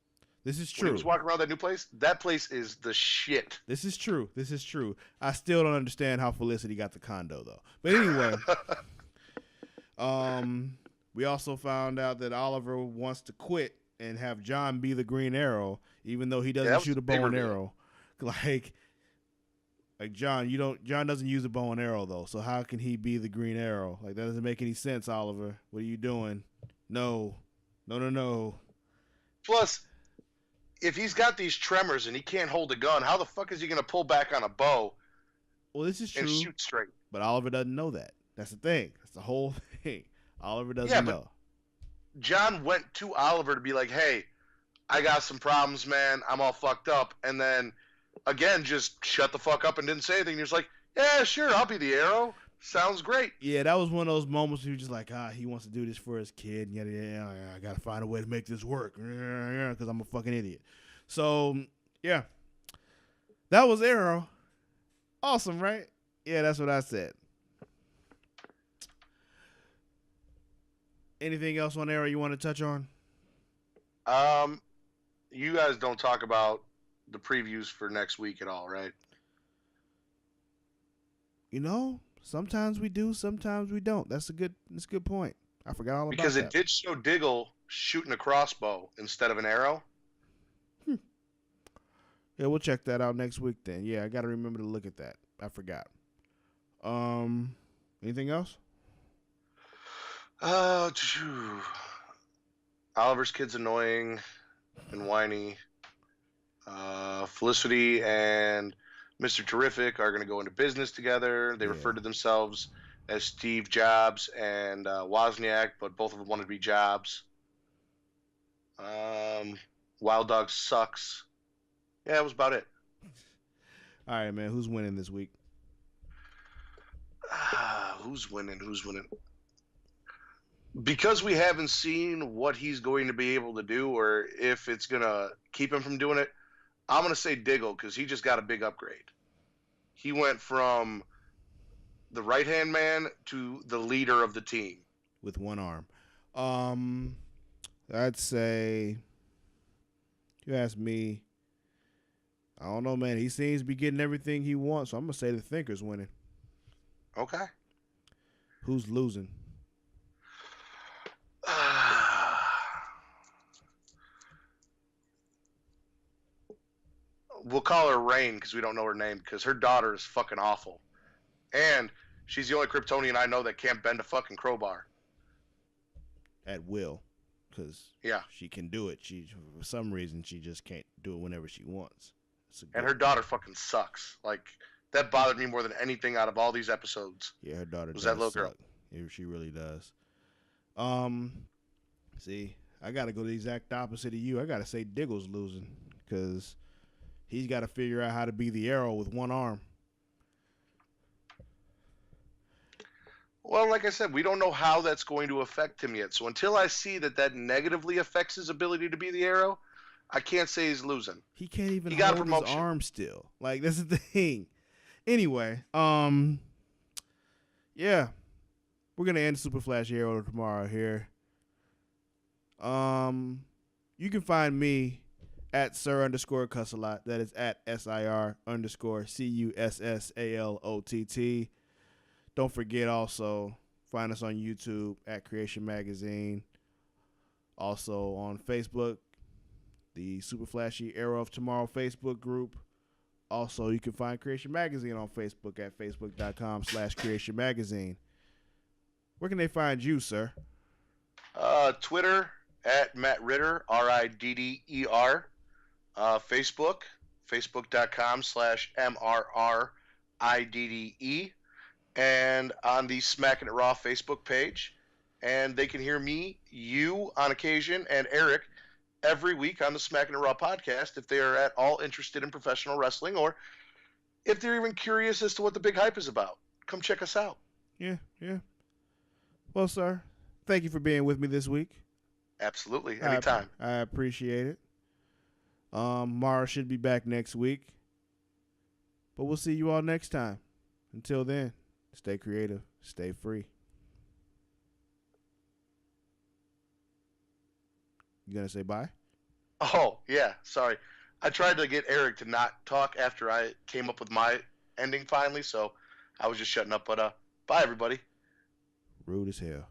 This is true. When he was walking around that new place, that place is the shit. This is true. I still don't understand how Felicity got the condo, though. But anyway, we also found out that Oliver wants to quit and have John be the Green Arrow, even though he doesn't shoot a bow and arrow. Like John doesn't use a bow and arrow, though. So how can he be the Green Arrow? Like, that doesn't make any sense, Oliver. What are you doing? No. Plus, if he's got these tremors and he can't hold a gun, how the fuck is he going to pull back on a bow? Well, this is true. And shoot straight. But Oliver doesn't know that. That's the thing. That's the whole thing. Oliver doesn't know. John went to Oliver to be like, hey, I got some problems, man. I'm all fucked up. And then, again, just shut the fuck up and didn't say anything. He was like, yeah, sure, I'll be the Arrow. Sounds great. Yeah, that was one of those moments where you're just like, he wants to do this for his kid. Yeah, I got to find a way to make this work because I'm a fucking idiot. So, yeah. That was Arrow. Awesome, right? Yeah, that's what I said. Anything else on Arrow you want to touch on? You guys don't talk about the previews for next week at all, right? Sometimes we do, sometimes we don't. That's a good point. I forgot all about that. Because it did show Diggle shooting a crossbow instead of an arrow. Yeah, we'll check that out next week then. Yeah, I got to remember to look at that. I forgot. Anything else? Oliver's kid's annoying and whiny. Felicity and Mr. Terrific are going to go into business together. They refer to themselves as Steve Jobs and Wozniak, but both of them want to be Jobs. Wild Dog sucks. Yeah, that was about it. All right, man. Who's winning this week? Who's winning? Because we haven't seen what he's going to be able to do or if it's going to keep him from doing it, I'm going to say Diggle because he just got a big upgrade. He went from the right-hand man to the leader of the team. With one arm. I'd say, if you ask me, I don't know, man. He seems to be getting everything he wants, so I'm going to say the Thinker's winning. Okay. Who's losing? We'll call her Rain because we don't know her name because her daughter is fucking awful. And she's the only Kryptonian I know that can't bend a fucking crowbar. At will. Because she can do it. For some reason, she just can't do it whenever she wants. And her daughter fucking sucks. Like, that bothered me more than anything out of all these episodes. Yeah, her daughter was that little girl. Yeah, she really does. See, I got to go the exact opposite of you. I got to say Diggle's losing because he's got to figure out how to be the Arrow with one arm. Well, like I said, we don't know how that's going to affect him yet. So until I see that negatively affects his ability to be the Arrow, I can't say he's losing. He can't even hold his arm still. Like, that's the thing. Anyway, yeah. We're going to end Super Flash Arrow tomorrow here. You can find me at Sir_Cussalott. That is at SIR_CUSSALOTT. Don't forget also, find us on YouTube at Creation Magazine. Also on Facebook, the Super Flashy Arrow of Tomorrow Facebook group. Also, you can find Creation Magazine on Facebook at facebook.com/Creation Magazine. Where can they find you, sir? Twitter at Matt Ritter, RIDDER. Facebook, facebook.com/MRRIDDE. And on the Smackin' It Raw Facebook page. And they can hear me, you on occasion, and Eric every week on the Smackin' It Raw podcast if they are at all interested in professional wrestling or if they're even curious as to what the big hype is about. Come check us out. Yeah. Well, sir, thank you for being with me this week. Absolutely. Anytime. I appreciate it. Mara should be back next week. But we'll see you all next time. Until then, stay creative, stay free. You gonna say bye? Oh, yeah. Sorry. I tried to get Eric to not talk after I came up with my ending finally, so I was just shutting up. But bye, everybody. Rude as hell.